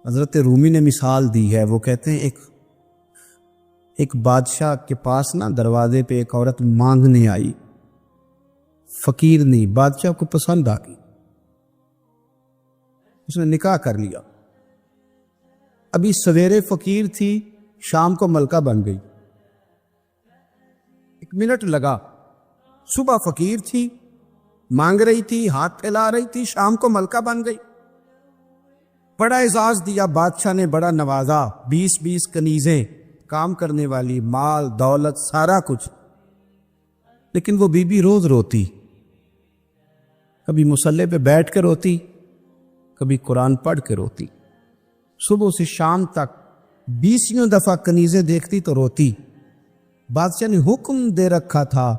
حضرت رومی نے مثال دی ہے، وہ کہتے ہیں ایک بادشاہ کے پاس نا دروازے پہ ایک عورت مانگنے آئی، فقیر نہیں، بادشاہ کو پسند آ گئی، اس نے نکاح کر لیا۔ ابھی سویرے فقیر تھی، شام کو ملکہ بن گئی، 1 منٹ لگا، صبح فقیر تھی، مانگ رہی تھی، ہاتھ پھیلا رہی تھی، شام کو ملکہ بن گئی۔ بڑا اعزاز دیا بادشاہ نے، بڑا نوازا، 20 کنیزیں، کام کرنے والی، مال دولت سارا کچھ، لیکن وہ بی بی روز روتی، کبھی مصلے پہ بیٹھ کے روتی، کبھی قرآن پڑھ کے روتی، صبح سے شام تک 20 دفعہ کنیزیں دیکھتی تو روتی۔ بادشاہ نے حکم دے رکھا تھا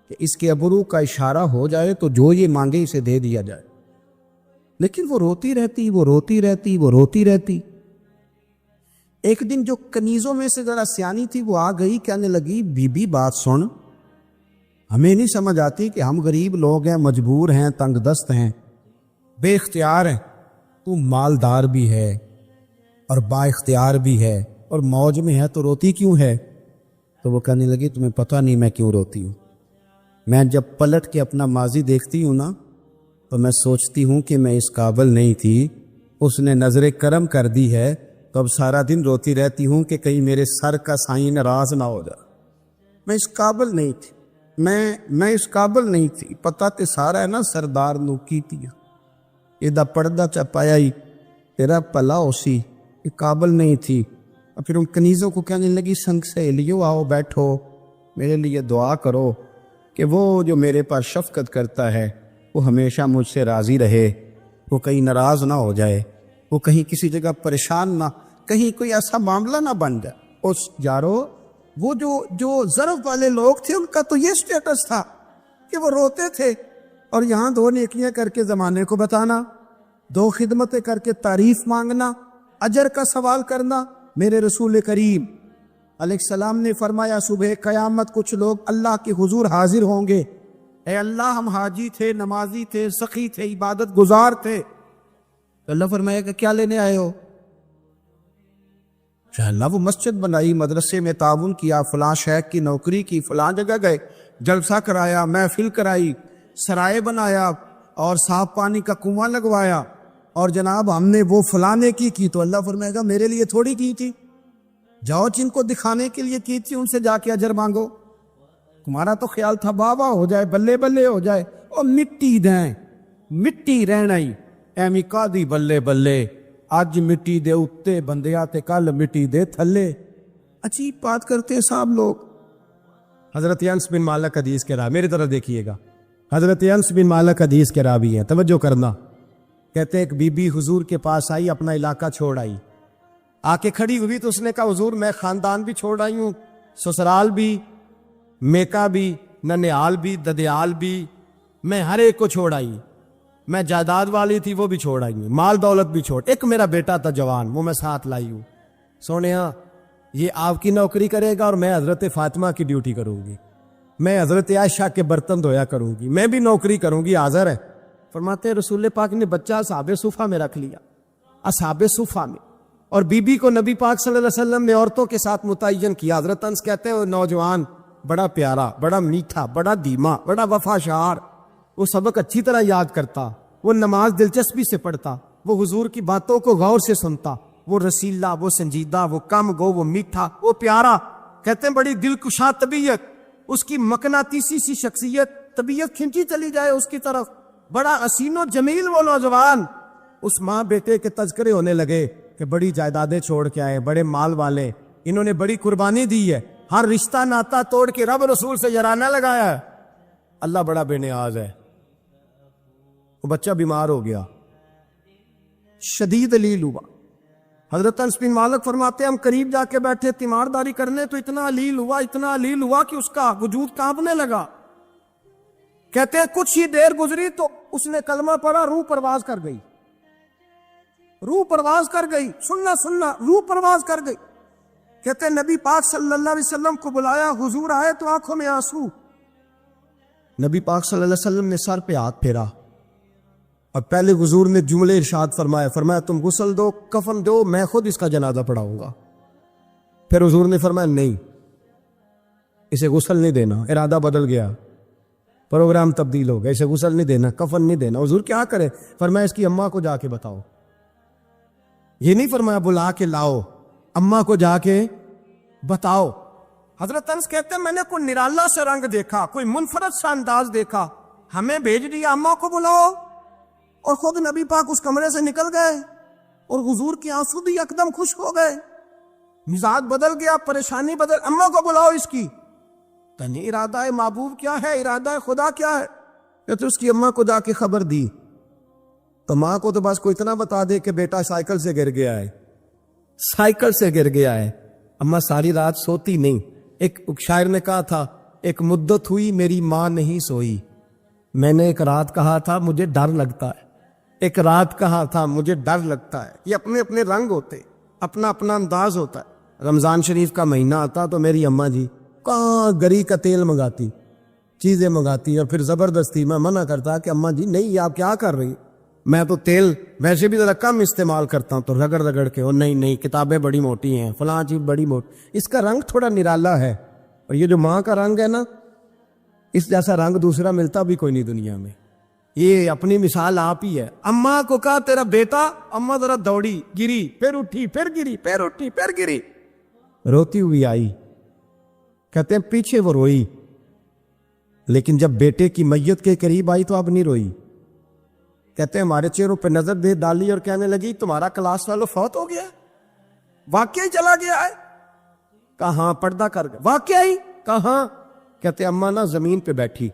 کہ اس کے ابرو کا اشارہ ہو جائے تو جو یہ مانگے اسے دے دیا جائے، لیکن وہ روتی رہتی، وہ روتی رہتی، وہ روتی رہتی۔ ایک دن جو کنیزوں میں سے ذرا سیانی تھی وہ آ گئی، کہنے لگی بی بی بات سن، ہمیں نہیں سمجھ آتی کہ ہم غریب لوگ ہیں، مجبور ہیں، تنگ دست ہیں، بے اختیار ہیں، تو مالدار بھی ہے اور با اختیار بھی ہے اور موج میں ہے، تو روتی کیوں ہے؟ تو وہ کہنے لگی تمہیں پتہ نہیں میں کیوں روتی ہوں، میں جب پلٹ کے اپنا ماضی دیکھتی ہوں نا تو میں سوچتی ہوں کہ میں اس قابل نہیں تھی، اس نے نظر کرم کر دی ہے، تو اب سارا دن روتی رہتی ہوں کہ کہیں میرے سر کا سائیں ناراض نہ ہو جائے، میں اس قابل نہیں تھی، میں اس قابل نہیں تھی، پتہ تے سارا ہے نا سردار نو کیتی یہ دا پردہ چپایا ہی تیرا پلا اسی، یہ قابل نہیں تھی۔ اور پھر ان کنیزوں کو کہنے لگی سنگ سہیلیوں آؤ بیٹھو، میرے لیے دعا کرو کہ وہ جو میرے پاس شفقت کرتا ہے وہ ہمیشہ مجھ سے راضی رہے، وہ کہیں ناراض نہ ہو جائے، وہ کہیں کسی جگہ پریشان نہ، کہیں کوئی ایسا معاملہ نہ بن جائے۔ اس یارو وہ جو ظرف والے لوگ تھے ان کا تو یہ سٹیٹس تھا کہ وہ روتے تھے، اور یہاں 2 نیکیاں کر کے زمانے کو بتانا، 2 خدمتیں کر کے تعریف مانگنا، اجر کا سوال کرنا۔ میرے رسول کریم علیہ السلام نے فرمایا صبح قیامت کچھ لوگ اللہ کے حضور حاضر ہوں گے، اے اللہ ہم حاجی تھے، نمازی تھے، سخی تھے، عبادت گزار تھے، تو اللہ فرمائے کہ کیا لینے آئے ہو؟ اللہ وہ مسجد بنائی، مدرسے میں تعاون کیا، فلاں شیخ کی نوکری کی، فلاں جگہ گئے، جلسہ کرایا، محفل کرائی، سرائے بنایا اور صاف پانی کا کنواں لگوایا، اور جناب ہم نے وہ فلانے کی، تو اللہ فرمائے گا میرے لیے تھوڑی کی تھی، جاؤ جن کو دکھانے کے لیے کی تھی ان سے جا کے اجر مانگو، تمہارا تو خیال تھا واہ واہ ہو جائے، بلے بلے ہو جائے، اور مٹی دیں، مٹی رہنا ہی ایمی قادی بلے بلے، اج مٹی دے اتے بندیا تے کل مٹی دے تھلے۔ عجیب بات کرتے ہیں صاحب لوگ۔ حضرت انس بن مالک حدیث کے راوی، میری طرف دیکھیے گا، حضرت انس بن مالک حدیث کے راوی ہیں، توجہ کرنا۔ کہتے ایک بی بی حضور کے پاس آئی، اپنا علاقہ چھوڑ آئی، آ کے کھڑی ہوئی تو اس نے کہا حضور میں خاندان بھی چھوڑ آئی ہوں، سسرال بھی، میکا بھی، ننیال بھی، ددیال بھی، میں ہر ایک کو چھوڑ آئی، میں جائیداد والی تھی وہ بھی چھوڑ آئی ہوں، مال دولت بھی چھوڑ، ایک میرا بیٹا تھا جوان وہ میں ساتھ لائی ہوں، سونے ہاں یہ آپ کی نوکری کرے گا اور میں حضرت فاطمہ کی ڈیوٹی کروں گی، میں حضرت عائشہ کے برتن دھویا کروں گی، میں بھی نوکری کروں گی، حاضر ہے۔ فرماتے ہیں رسول پاک نے بچہ اصحاب صفہ میں رکھ لیا، اصحاب صفہ میں، اور بی بی کو نبی پاک صلی اللہ علیہ وسلم نے عورتوں کے ساتھ متعین کیا۔ حضرت انس کہتے ہیں وہ نوجوان بڑا پیارا، بڑا میٹھا، بڑا دھیما، بڑا وفاشار، وہ سبق اچھی طرح یاد کرتا، وہ نماز دلچسپی سے پڑھتا، وہ حضور کی باتوں کو غور سے سنتا، وہ رسیلا، وہ سنجیدہ، وہ کم گو، وہ میٹھا، وہ پیارا۔ کہتے ہیں بڑی دلکشا طبیعت، اس کی مقناطیسی سی شخصیت، طبیعت کھنچی چلی جائے اس کی طرف، بڑا حسین و جمیل وہ نوجوان۔ اس ماں بیٹے کے تذکرے ہونے لگے کہ بڑی جائیدادیں چھوڑ کے آئے، بڑے مال والے، انہوں نے بڑی قربانی دی ہے، ہر رشتہ ناتا توڑ کے رب رسول سے یارانہ لگایا ہے، اللہ بڑا بے نیاز ہے۔ وہ بچہ بیمار ہو گیا، شدید علیل ہوا۔ حضرت انس بن مالک فرماتے ہیں ہم قریب جا کے بیٹھے تیمارداری کرنے تو اتنا علیل ہوا کہ اس کا وجود کانپنے لگا۔ کہتے ہیں کچھ ہی دیر گزری تو اس نے کلمہ پڑھا، روح پرواز کر گئی، روح پرواز کر گئی، سننا روح پرواز کر گئی۔ کہتے ہیں نبی پاک صلی اللہ علیہ وسلم کو بلایا، حضور آئے تو آنکھوں میں آنسو، نبی پاک صلی اللہ علیہ وسلم نے سر پہ ہاتھ پھیرا، اور پہلے حضور نے جملے ارشاد فرمایا تم غسل دو، کفن دو، میں خود اس کا جنازہ پڑھاؤں گا۔ پھر حضور نے فرمایا نہیں، اسے غسل نہیں دینا، ارادہ بدل گیا، پروگرام تبدیل ہو گیا، اسے غسل نہیں دینا، کفن نہیں دینا۔ حضور کیا کرے؟ فرمایا اس کی اماں کو جا کے بتاؤ۔ یہ نہیں فرمایا بلا کے لاؤ، اماں کو جا کے بتاؤ۔ حضرت انس کہتے ہیں میں نے کوئی نرالا سے رنگ دیکھا، کوئی منفرد سا انداز دیکھا، ہمیں بھیج دیا اماں کو بلاؤ، اور خود نبی پاک اس کمرے سے نکل گئے، اور حضور کی آنسو بھی یکدم خوش ہو گئے، مزاج بدل گیا، پریشانی بدل، اماں کو بلاؤ اس کی۔ تنی ارادہ محبوب کیا ہے، ارادہ خدا کیا ہے؟ کہتے اس کی اماں کو جا کے خبر دی، تو ماں کو تو بس کوئی اتنا بتا دے کہ بیٹا سائیکل سے گر گیا ہے، سائیکل سے گر گیا ہے۔ اماں ساری رات سوتی نہیں۔ ایک شاعر نے کہا تھا، ایک مدت ہوئی میری ماں نہیں سوئی، میں نے ایک رات کہا تھا مجھے ڈر لگتا ہے، ایک رات کہا تھا مجھے ڈر لگتا ہے۔ یہ اپنے اپنے رنگ ہوتے، اپنا اپنا انداز ہوتا ہے۔ رمضان شریف کا مہینہ آتا تو میری اماں جی کہاں گری کا تیل منگاتی، چیزیں منگاتی، اور پھر زبردستی میں منع کرتا کہ اماں جی نہیں آپ کیا کر رہی، میں تو تیل ویسے بھی ذرا کم استعمال کرتا ہوں، تو رگڑ رگڑ کے، اور نہیں کتابیں بڑی موٹی ہیں، فلاں چیز بڑی موٹی، اس کا رنگ تھوڑا نرالا ہے، اور یہ جو ماں کا رنگ ہے نا، اس جیسا رنگ دوسرا ملتا بھی کوئی نہیں دنیا میں۔ یہ اپنی مثال آپ ہی ہے۔ اماں کو کہا تیرا بیٹا، اماں ذرا دوڑی، گری، پھر اٹھی، پھر گری، پھر اٹھی، پھر گری، روتی ہوئی آئی۔ کہتے ہیں پیچھے وہ روئی، لیکن جب بیٹے کی میت کے قریب آئی تو اب نہیں روئی۔ کہتے ہیں ہمارے چہروں پہ نظر دے ڈالی اور کہنے لگی تمہارا کلاس فیلو فوت ہو گیا، واقعی چلا گیا ہے؟ کہاں پردہ کر گیا، واقعی کہاں؟ کہتے اماں نا زمین پہ بیٹھی،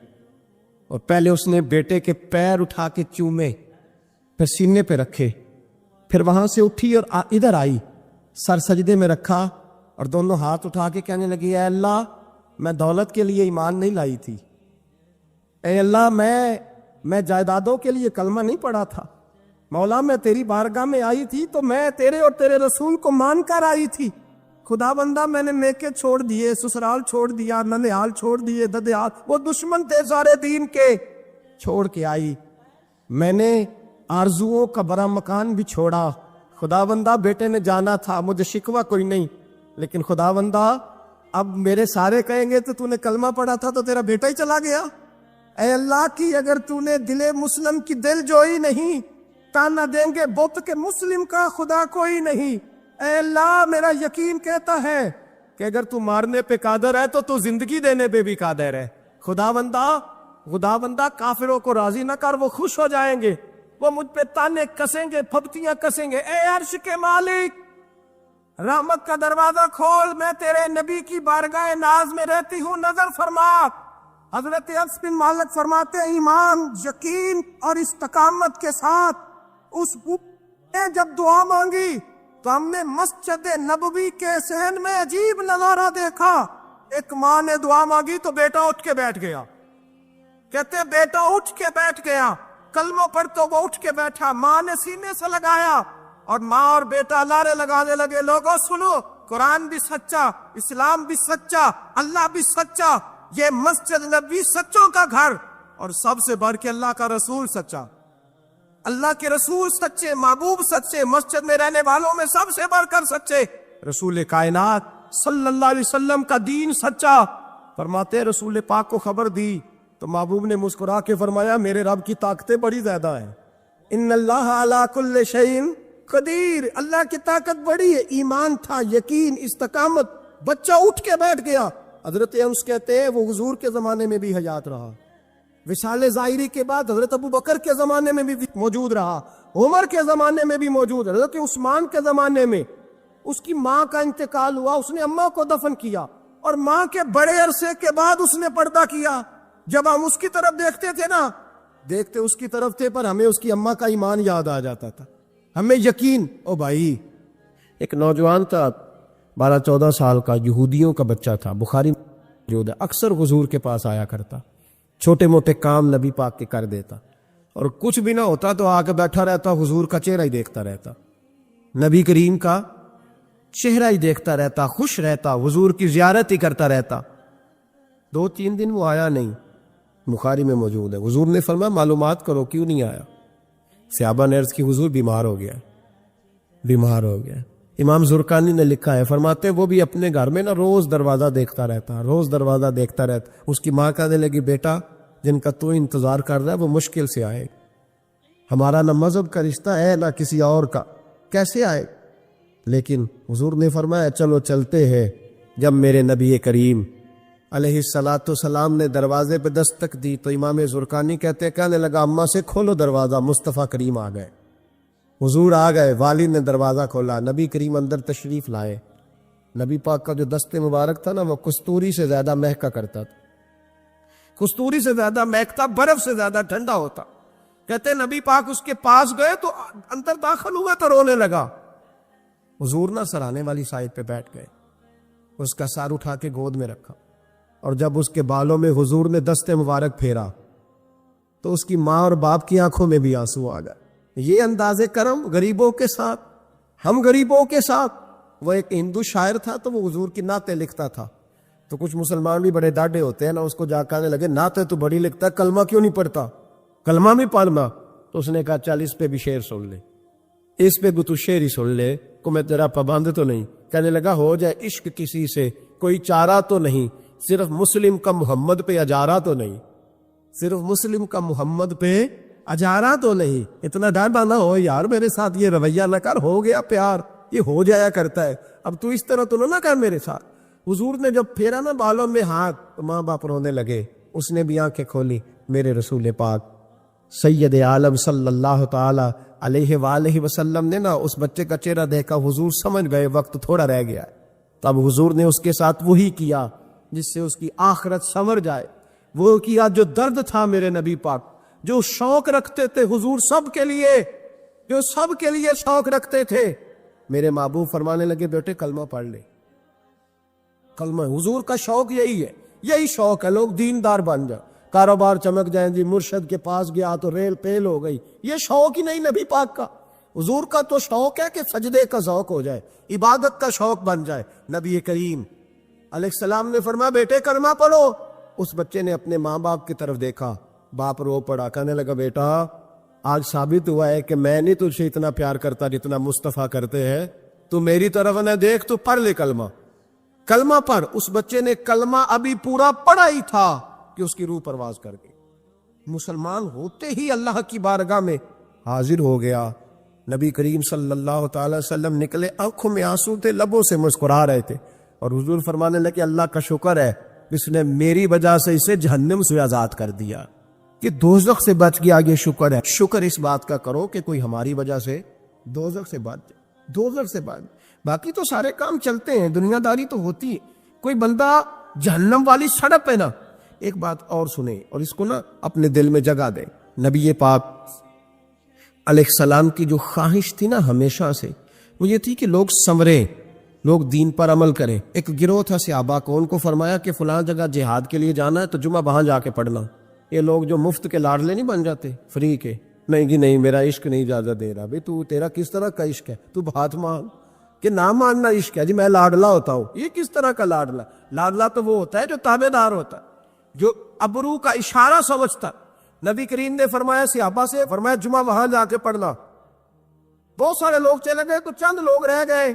اور پہلے اس نے بیٹے کے پیر اٹھا کے چومے، پھر سینے پہ رکھے، پھر وہاں سے اٹھی اور ادھر آئی، سر سجدے میں رکھا، اور دونوں ہاتھ اٹھا کے کہنے لگی اے اللہ میں دولت کے لیے ایمان نہیں لائی تھی، اے اللہ میں جائیدادوں کے لیے کلمہ نہیں پڑھا تھا، مولا میں تیری بارگاہ میں آئی تھی تو میں تیرے اور تیرے رسول کو مان کر آئی تھی، خدا بندہ میں نے میکے چھوڑ دیے، سسرال چھوڑ دیا، ننیال چھوڑ دیے، ددیال، وہ دشمن تھے سارے دین کے، چھوڑ کے آئی، میں نے آرزوؤں کا بڑا مکان بھی چھوڑا، خدا بندہ بیٹے نے جانا تھا، مجھے شکوہ کوئی نہیں، لیکن خدا بندہ اب میرے سارے کہیں گے تو نے کلمہ پڑھا تھا تو تیرا بیٹا ہی چلا گیا، اے اللہ کی اگر نے دل مسلم کی دل جوئی نہیں، تانا دیں گے بت کے مسلم کا خدا کوئی نہیں، اے اللہ میرا یقین کہتا ہے کہ اگر تو مارنے پہ قادر ہے تو زندگی دینے پہ بھی قادر ہے، خدا بندہ کافروں کو راضی نہ کر، وہ خوش ہو جائیں گے، وہ مجھ پہ تانے کسیں گے، پھپتیاں کسیں گے، اے عرش کے مالک رحمت کا دروازہ کھول، میں تیرے نبی کی بارگاہ ناز میں رہتی ہوں، نظر فرما۔ حضرت انس بن مالک فرماتے ہیں ایمان، یقین اور استقامت کے ساتھ اس نے جب دعا مانگی تو ہم نے مسجد نبوی کے صحن میں عجیب نظارہ دیکھا، ایک ماں نے دعا مانگی تو بیٹا اٹھ کے بیٹھ گیا، کہتے بیٹا اٹھ کے بیٹھ گیا، کلمہ پڑھ تو وہ اٹھ کے بیٹھا، ماں نے سینے سے لگایا، اور ماں اور بیٹا نعرے لگانے لگے لوگوں سنو، قرآن بھی سچا، اسلام بھی سچا، اللہ بھی سچا، یہ مسجد نبوی سچوں کا گھر، اور سب سے بڑھ کے اللہ کا رسول سچا، اللہ کے رسول سچے، محبوب سچے، مسجد میں رہنے والوں میں سب سے بڑھ کر سچے، رسول کائنات صلی اللہ علیہ وسلم کا دین سچا۔ فرماتے رسول پاک کو خبر دی تو محبوب نے مسکرا کے فرمایا میرے رب کی طاقتیں بڑی زیادہ ہیں، ان اللہ علی کل شیء قدیر، اللہ کی طاقت بڑی ہے، ایمان تھا، یقین، استقامت، بچہ اٹھ کے بیٹھ گیا۔ حضرت انس کہتے ہیں وہ حضور کے زمانے میں بھی حیات رہا، وصال ظاہری کے بعد حضرت ابو بکر کے زمانے میں بھی موجود رہا، عمر کے زمانے میں بھی موجود، حضرت عثمان کے زمانے میں اس کی ماں کا انتقال ہوا، اس نے اماں کو دفن کیا، اور ماں کے بڑے عرصے کے بعد اس نے پردہ کیا۔ جب ہم اس کی طرف دیکھتے تھے نا، دیکھتے اس کی طرف تھے پر ہمیں اس کی اماں کا ایمان یاد آ جاتا تھا، ہمیں یقین۔ او بھائی، ایک نوجوان تھا 12-14 سال کا، یہودیوں کا بچہ تھا، بخاری موجود ہے، اکثر حضور کے پاس آیا کرتا، چھوٹے موٹے کام نبی پاک کے کر دیتا، اور کچھ بھی نہ ہوتا تو آ کے بیٹھا رہتا، حضور کا چہرہ ہی دیکھتا رہتا، نبی کریم کا چہرہ ہی دیکھتا رہتا، خوش رہتا، حضور کی زیارت ہی کرتا رہتا۔ 2-3 دن وہ آیا نہیں، بخاری میں موجود ہے، حضور نے فرمایا معلومات کرو کیوں نہیں آیا، صحابہ نے عرض کی حضور بیمار ہو گیا، بیمار ہو گیا۔ امام زرقانی نے لکھا ہے، فرماتے وہ بھی اپنے گھر میں نا روز دروازہ دیکھتا رہتا، روز دروازہ دیکھتا رہتا۔ اس کی ماں کہنے لگی بیٹا جن کا تو انتظار کر رہا ہے وہ مشکل سے آئے، ہمارا نہ مذہب کا رشتہ ہے نہ کسی اور کا، کیسے آئے؟ لیکن حضور نے فرمایا چلو چلتے ہیں۔ جب میرے نبی کریم علیہ الصلاۃ والسلام نے دروازے پہ دستک دی تو امام زرقانی کہنے لگا اماں سے کھولو دروازہ، مصطفیٰ کریم آ گئے۔ حضور آ گئے، والد نے دروازہ کھولا، نبی کریم اندر تشریف لائے۔ نبی پاک کا جو دست مبارک تھا نا وہ کستوری سے زیادہ مہکا کرتا تھا، کستوری سے زیادہ مہکتا، برف سے زیادہ ٹھنڈا ہوتا۔ کہتے نبی پاک اس کے پاس گئے تو اندر داخل ہوا تو رونے لگا۔ حضور نہ سرانے والی سائڈ پہ بیٹھ گئے، اس کا سر اٹھا کے گود میں رکھا، اور جب اس کے بالوں میں حضور نے دست مبارک پھیرا تو اس کی ماں اور باپ کی آنکھوں میں بھی آنسو آ گئے۔ یہ انداز کرم غریبوں کے ساتھ، ہم غریبوں کے ساتھ۔ وہ ایک ہندو شاعر تھا تو وہ حضور کی نعتیں لکھتا تھا، تو کچھ مسلمان بھی بڑے ڈاڈے ہوتے ہیں نا، اس کو جا کہنے لگے نعتیں تو بڑی لکھتا ہے، کلمہ کیوں نہیں پڑھتا؟ کلمہ بھی پڑھنا۔ تو اس نے کہا چل اس پہ بھی شعر سن لے، اس پہ بھی تو شعر ہی سن لے، کو میں تیرا پابند تو نہیں۔ کہنے لگا ہو جائے عشق کسی سے کوئی چارہ تو نہیں، صرف مسلم کا محمد پہ اجارہ تو نہیں، صرف مسلم کا محمد پہ اجارہ تو نہیں۔ اتنا ڈاڈا نہ ہو یار، میرے ساتھ یہ رویہ نہ کر، ہو گیا پیار، یہ ہو جایا کرتا ہے، اب تو اس طرح تو نہ کر میرے ساتھ۔ حضور نے جب پھیرا نا بالوں میں ہاتھ تو ماں باپ رونے لگے، اس نے بھی آنکھیں کھولی۔ میرے رسول پاک سید عالم صلی اللہ تعالی علیہ وآلہ وسلم نے نا اس بچے کا چہرہ دیکھا، حضور سمجھ گئے وقت تھوڑا رہ گیا ہے، تب حضور نے اس کے ساتھ وہی کیا جس سے اس کی آخرت سنور جائے۔ وہ کیا جو درد تھا میرے نبی پاک، جو شوق رکھتے تھے حضور سب کے لیے، جو سب کے لیے شوق رکھتے تھے۔ میرے محبوب فرمانے لگے بیٹے کلمہ پڑھ لے، کلمہ۔ حضور کا شوق یہی ہے، یہی شوق ہے لوگ دیندار بن جائیں، کاروبار چمک جائیں، جی مرشد کے پاس گیا تو ریل پیل ہو گئی، یہ شوق ہی نہیں نبی پاک کا۔ حضور کا تو شوق ہے کہ سجدے کا ذوق ہو جائے، عبادت کا شوق بن جائے۔ نبی کریم علیہ السلام نے فرمایا بیٹے کلمہ پڑھو۔ اس بچے نے اپنے ماں باپ کی طرف دیکھا، باپ رو پڑا، کہنے لگا بیٹا آج ثابت ہوا ہے کہ میں نہیں تجھ سے اتنا پیار کرتا جتنا مصطفیٰ کرتے ہیں، تو میری طرف نہ دیکھ، تو پڑھ لے کلمہ، کلمہ پڑھ۔ اس بچے نے کلمہ ابھی پورا پڑھا ہی تھا کہ اس کی روح پرواز کر گئی۔ مسلمان ہوتے ہی اللہ کی بارگاہ میں حاضر ہو گیا۔ نبی کریم صلی اللہ تعالی وسلم نکلے، آنکھوں میں آنسو تھے، لبوں سے مسکرا رہے تھے، اور حضور فرمانے لگے اللہ کا شکر ہے اس نے میری وجہ سے اسے جہنم سے آزاد کر دیا، کہ دوزخ سے بچ گیا، یہ شکر ہے۔ شکر اس بات کا کرو کہ کوئی ہماری وجہ سے دوزخ سے بچ جائے، دوزخ سے بچ۔ باقی تو سارے کام چلتے ہیں، دنیا داری تو ہوتی ہے، کوئی بندہ جہنم والی سڑک پہ نا۔ ایک بات اور سنیں اور اس کو نا اپنے دل میں جگہ دیں۔ نبی پاک علیہ السلام کی جو خواہش تھی نا ہمیشہ سے، وہ یہ تھی کہ لوگ سنوریں، لوگ دین پر عمل کریں۔ ایک گروہ تھا صحابہ کو، ان کو فرمایا کہ فلاں جگہ جہاد کے لیے جانا ہے تو جمعہ وہاں جا کے پڑھنا۔ یہ لوگ جو مفت کے لاڈلے نہیں بن جاتے، فری کے، نہیں جی نہیں میرا عشق نہیں اجازت دے رہا۔ بھئی تو تیرا کس طرح کا عشق ہے؟ تو ہاتھ مانگ کہ نہ ماننا عشق ہے، جی میں لاڈلا ہوتا ہوں۔ یہ کس طرح کا لاڈلا؟ لاڈلا تو وہ ہوتا ہے جو تابع دار ہوتا ہے، جو ابرو کا اشارہ سمجھتا۔ نبی کریم نے فرمایا صحابہ سے، فرمایا جمعہ وہاں جا کے پڑھنا۔ بہت سارے لوگ چلے گئے تو چند لوگ رہ گئے۔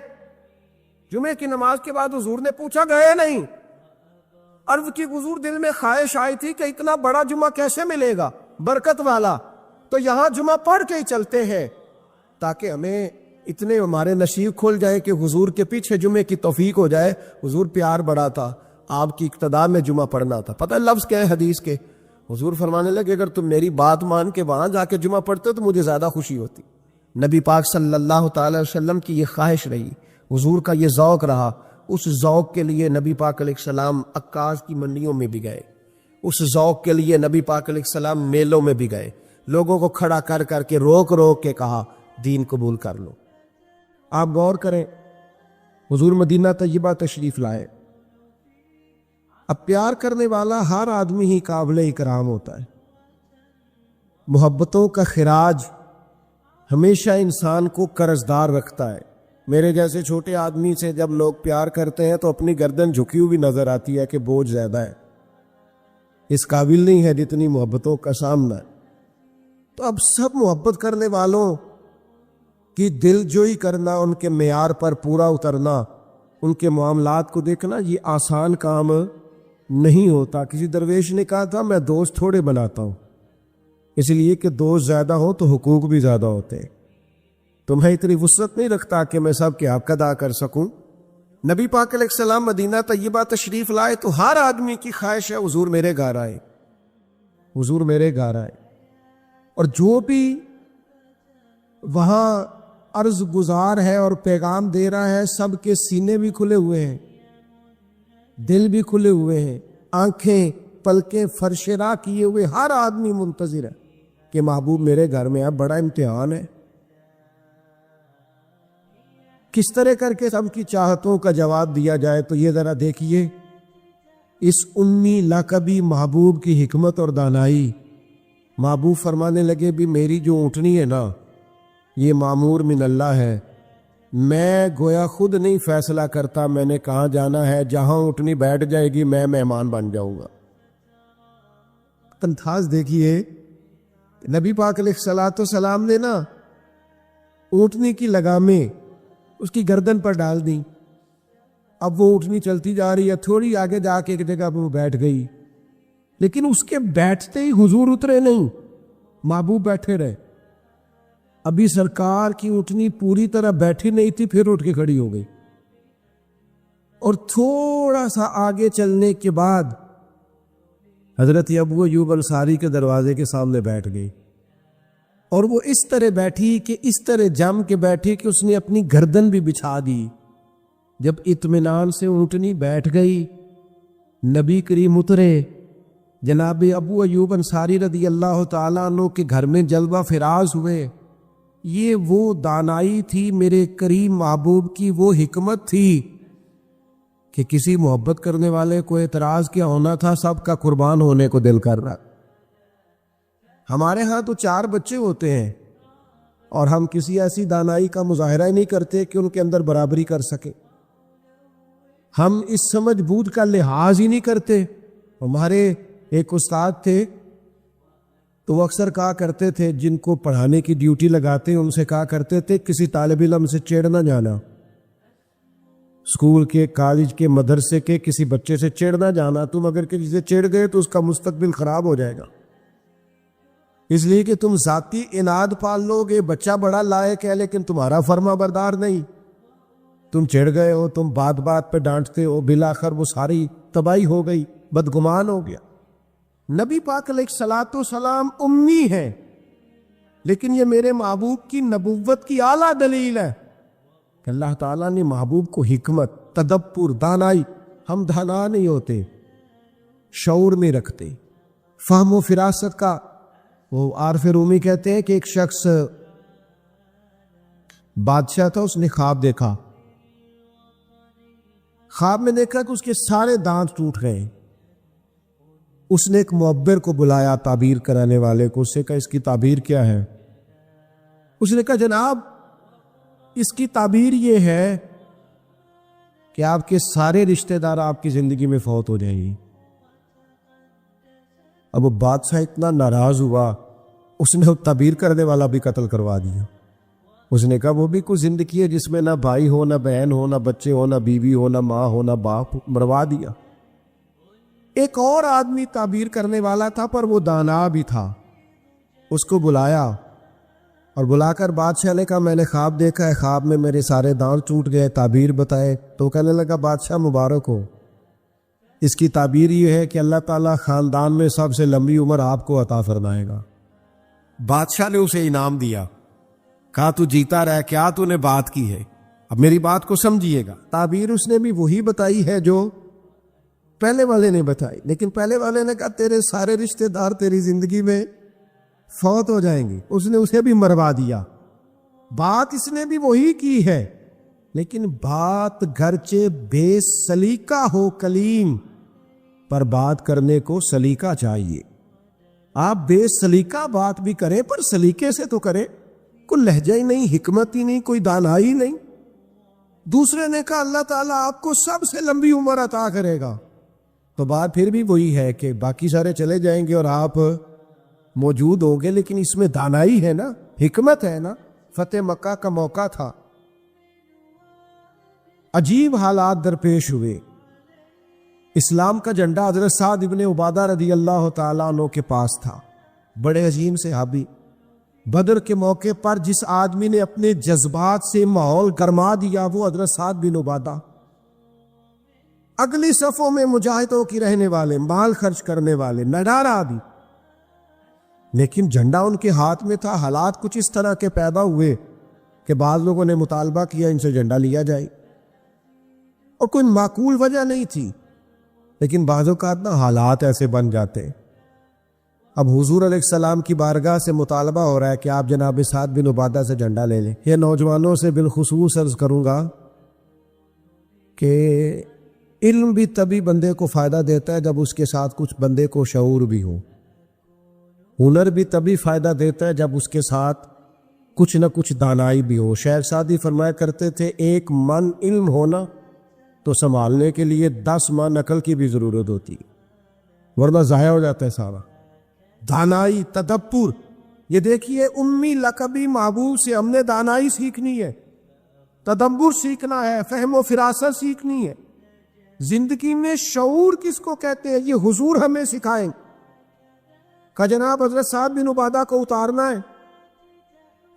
جمعے کی نماز کے بعد حضور نے پوچھا گئے نہیں؟ عرض کی حضور دل میں خواہش آئی تھی کہ اتنا بڑا جمعہ کیسے ملے گا برکت والا، تو یہاں جمعہ پڑھ کے ہی چلتے ہیں تاکہ ہمیں اتنے ہمارے نصیب کھل جائے کہ حضور کے پیچھے جمعے کی توفیق ہو جائے۔ حضور پیار بڑا تھا، آپ کی اقتداء میں جمعہ پڑھنا تھا۔ پتہ ہے لفظ کیا ہے حدیث کے؟ حضور فرمانے لگے اگر تم میری بات مان کے وہاں جا کے جمعہ پڑھتے تو مجھے زیادہ خوشی ہوتی۔ نبی پاک صلی اللہ تعالی وسلم کی یہ خواہش رہی، حضور کا یہ ذوق رہا۔ اس ذوق کے لیے نبی پاک علیہ السلام عکاظ کی منڈیوں میں بھی گئے، اس ذوق کے لیے نبی پاک علیہ السلام میلوں میں بھی گئے، لوگوں کو کھڑا کر کر کے روک روک کے کہا دین قبول کر لو۔ آپ غور کریں، حضور مدینہ طیبہ تشریف لائے۔ اب پیار کرنے والا ہر آدمی ہی قابل اکرام ہوتا ہے۔ محبتوں کا خراج ہمیشہ انسان کو قرضدار رکھتا ہے۔ میرے جیسے چھوٹے آدمی سے جب لوگ پیار کرتے ہیں تو اپنی گردن جھکی ہوئی نظر آتی ہے کہ بوجھ زیادہ ہے، اس قابل نہیں ہے جتنی محبتوں کا سامنا ہے۔ تو اب سب محبت کرنے والوں کی دل جوئی کرنا، ان کے معیار پر پورا اترنا، ان کے معاملات کو دیکھنا، یہ آسان کام نہیں ہوتا۔ کسی درویش نے کہا تھا میں دوست تھوڑے بناتا ہوں، اس لیے کہ دوست زیادہ ہو تو حقوق بھی زیادہ ہوتے ہیں، تو میں اتنی وسعت نہیں رکھتا کہ میں سب کے حق ادا کر سکوں۔ نبی پاک علیہ السلام مدینہ طیبہ تشریف لائے تو ہر آدمی کی خواہش ہے حضور میرے گھر آئے، حضور میرے گھر آئے، اور جو بھی وہاں عرض گزار ہے اور پیغام دے رہا ہے سب کے سینے بھی کھلے ہوئے ہیں، دل بھی کھلے ہوئے ہیں، آنکھیں پلکیں فرش راہ کیے ہوئے ہر آدمی منتظر ہے کہ محبوب میرے گھر میں اب بڑا امتحان ہے، کس طرح کر کے سب کی چاہتوں کا جواب دیا جائے۔ تو یہ ذرا دیکھیے اس امی لقبی محبوب کی حکمت اور دانائی۔ محبوب فرمانے لگے بھی میری جو اونٹنی ہے نا یہ معمور من اللہ ہے، میں گویا خود نہیں فیصلہ کرتا میں نے کہاں جانا ہے، جہاں اونٹنی بیٹھ جائے گی میں مہمان بن جاؤں گا۔ تنخواہ دیکھیے نبی پاک علیہ الصلوۃ والسلام نے نا اونٹنی کی لگامیں اس کی گردن پر ڈال دی، اب وہ اونٹنی چلتی جا رہی ہے، تھوڑی آگے جا کے ایک جگہ پہ وہ بیٹھ گئی، لیکن اس کے بیٹھتے ہی حضور اترے نہیں، محبوب بیٹھے رہے۔ ابھی سرکار کی اونٹنی پوری طرح بیٹھی نہیں تھی، پھر اٹھ کے کھڑی ہو گئی، اور تھوڑا سا آگے چلنے کے بعد حضرت ابو ایوب انصاری کے دروازے کے سامنے بیٹھ گئی، اور وہ اس طرح بیٹھی کہ اس طرح جم کے بیٹھی کہ اس نے اپنی گردن بھی بچھا دی۔ جب اطمینان سے اونٹنی بیٹھ گئی، نبی کریم اترے، جناب ابو ایوب انصاری رضی اللہ تعالیٰ عنہ کے گھر میں جلوہ فراز ہوئے۔ یہ وہ دانائی تھی میرے کریم محبوب کی، وہ حکمت تھی کہ کسی محبت کرنے والے کو اعتراض کیا ہونا تھا، سب کا قربان ہونے کو دل کر رہا۔ ہمارے ہاں تو 4 بچے ہوتے ہیں اور ہم کسی ایسی دانائی کا مظاہرہ ہی نہیں کرتے کہ ان کے اندر برابری کر سکے، ہم اس سمجھ بوجھ کا لحاظ ہی نہیں کرتے۔ ہمارے ایک استاد تھے تو وہ اکثر کہا کرتے تھے، جن کو پڑھانے کی ڈیوٹی لگاتے ان سے کہا کرتے تھے کسی طالب علم سے چڑ نہ جانا، اسکول کے، کالج کے، مدرسے کے کسی بچے سے چڑ نہ جانا، تم اگر کسی سے چڑ گئے تو اس کا مستقبل خراب ہو جائے گا، اس لیے کہ تم ذاتی اناد پال لو گے، بچہ بڑا لائق ہے لیکن تمہارا فرما بردار نہیں، تم چڑ گئے ہو، تم بات بات پہ ڈانٹتے ہو، بالآخر وہ ساری تباہی ہو گئی، بدگمان ہو گیا۔ نبی پاک علیہ الصلوۃ والسلام امی ہیں، لیکن یہ میرے محبوب کی نبوت کی اعلیٰ دلیل ہے کہ اللہ تعالیٰ نے محبوب کو حکمت، تدبر، دانائی، ہم دانا نہیں ہوتے، شعور نہیں رکھتے، فہم و فراست کا۔ وہ عارف رومی کہتے ہیں کہ ایک شخص بادشاہ تھا، اس نے خواب دیکھا، خواب میں دیکھا کہ اس کے سارے دانت ٹوٹ گئے۔ اس نے ایک معبر کو بلایا، تعبیر کرانے والے کو، اس سے کہا اس کی تعبیر کیا ہے؟ اس نے کہا جناب اس کی تعبیر یہ ہے کہ آپ کے سارے رشتہ دار آپ کی زندگی میں فوت ہو جائیں گے۔ اب وہ بادشاہ اتنا ناراض ہوا، اس نے تعبیر کرنے والا بھی قتل کروا دیا۔ اس نے کہا وہ بھی کوئی زندگی ہے جس میں نہ بھائی ہو، نہ بہن ہو، نہ بچے ہو، نہ بیوی ہو، نہ ماں ہو، نہ باپ، مروا دیا۔ ایک اور آدمی تعبیر کرنے والا تھا پر وہ دانا بھی تھا، اس کو بلایا اور بلا کر بادشاہ نے کہا میں نے خواب دیکھا ہے، خواب میں میرے سارے دانت ٹوٹ گئے، تعبیر بتائے۔ تو کہنے لگا بادشاہ مبارک ہو، اس کی تعبیر یہ ہے کہ اللہ تعالیٰ خاندان میں سب سے لمبی عمر آپ کو عطا فرمائے گا۔ بادشاہ نے اسے انعام دیا، کہا تو جیتا رہ، کیا تو نے بات کی ہے، اب میری بات کو سمجھیے گا۔ تعبیر اس نے بھی وہی بتائی ہے جو پہلے والے نے بتائی، لیکن پہلے والے نے کہا تیرے سارے رشتہ دار تیری زندگی میں فوت ہو جائیں گے، اس نے اسے بھی مروا دیا۔ بات اس نے بھی وہی کی ہے، لیکن بات گرچہ بے سلیقہ ہو کلیم، پر بات کرنے کو سلیقہ چاہیے۔ آپ بے سلیقہ بات بھی کریں پر سلیقے سے تو کریں، کوئی لہجہ ہی نہیں، حکمت ہی نہیں، کوئی دانائی نہیں۔ دوسرے نے کہا اللہ تعالیٰ آپ کو سب سے لمبی عمر عطا کرے گا، تو بات پھر بھی وہی ہے کہ باقی سارے چلے جائیں گے اور آپ موجود ہوں گے، لیکن اس میں دانائی ہے نا، حکمت ہے نا. فتح مکہ کا موقع تھا، عجیب حالات درپیش ہوئے. اسلام کا جھنڈا حضرت سعد ابن عبادہ رضی اللہ تعالیٰ عنہ کے پاس تھا. بڑے عظیم صحابی. بدر کے موقع پر جس آدمی نے اپنے جذبات سے ماحول گرما دیا وہ حضرت سعد بن عبادہ. اگلی صفوں میں مجاہدوں کی رہنے والے، مال خرچ کرنے والے، نڈار آدمی، لیکن جھنڈا ان کے ہاتھ میں تھا. حالات کچھ اس طرح کے پیدا ہوئے کہ بعض لوگوں نے مطالبہ کیا ان سے جھنڈا لیا جائے، اور کوئی معقول وجہ نہیں تھی، لیکن بعض اوقات نا حالات ایسے بن جاتے. اب حضور علیہ السلام کی بارگاہ سے مطالبہ ہو رہا ہے کہ آپ جناب سعد بن عبادہ سے جھنڈا لے لیں. یہ نوجوانوں سے بالخصوص عرض کروں گا کہ علم بھی تبھی بندے کو فائدہ دیتا ہے جب اس کے ساتھ کچھ بندے کو شعور بھی ہو. ہنر بھی تبھی فائدہ دیتا ہے جب اس کے ساتھ کچھ نہ کچھ دانائی بھی ہو. شیخ سعدی فرمایا کرتے تھے 1 من علم ہونا تو سنبھالنے کے لیے 10 من عقل کی بھی ضرورت ہوتی ہے، ورنہ ضائع ہو جاتا ہے سارا. دانائی، تدبر. یہ دیکھیے امی لقبی محبوب سے ہم نے دانائی سیکھنی ہے، تدبر سیکھنا ہے، فہم و فراست سیکھنی ہے. زندگی میں شعور کس کو کہتے ہیں یہ حضور ہمیں سکھائیں کہ جناب حضرت سعد بن عبادہ کو اتارنا ہے.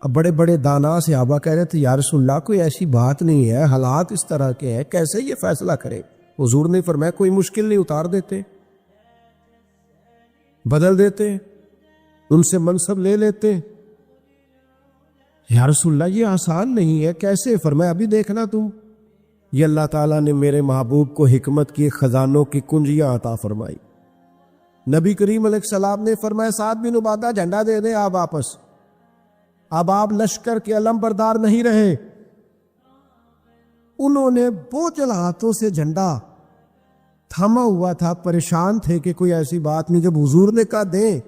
اب بڑے بڑے دانا صحابہ کہہ رہے تھے یا رسول اللہ کوئی ایسی بات نہیں ہے، حالات اس طرح کے ہیں، کیسے یہ فیصلہ کرے. حضور نے فرمایا کوئی مشکل نہیں، اتار دیتے، بدل دیتے، ان سے منصب لے لیتے. یا رسول اللہ یہ آسان نہیں ہے، کیسے؟ فرمایا ابھی دیکھنا تم. یہ اللہ تعالیٰ نے میرے محبوب کو حکمت کی خزانوں کی کنجیاں عطا فرمائی. نبی کریم علیہ السلام نے فرمایا سعد بن عبادہ جھنڈا دے دیں آپ واپس. اب آپ لشکر کے علم بردار نہیں رہے. انہوں نے بوجھل ہاتھوں سے جھنڈا تھما ہوا تھا، پریشان تھے کہ کوئی ایسی بات نہیں. جب حضور نے کہا دیں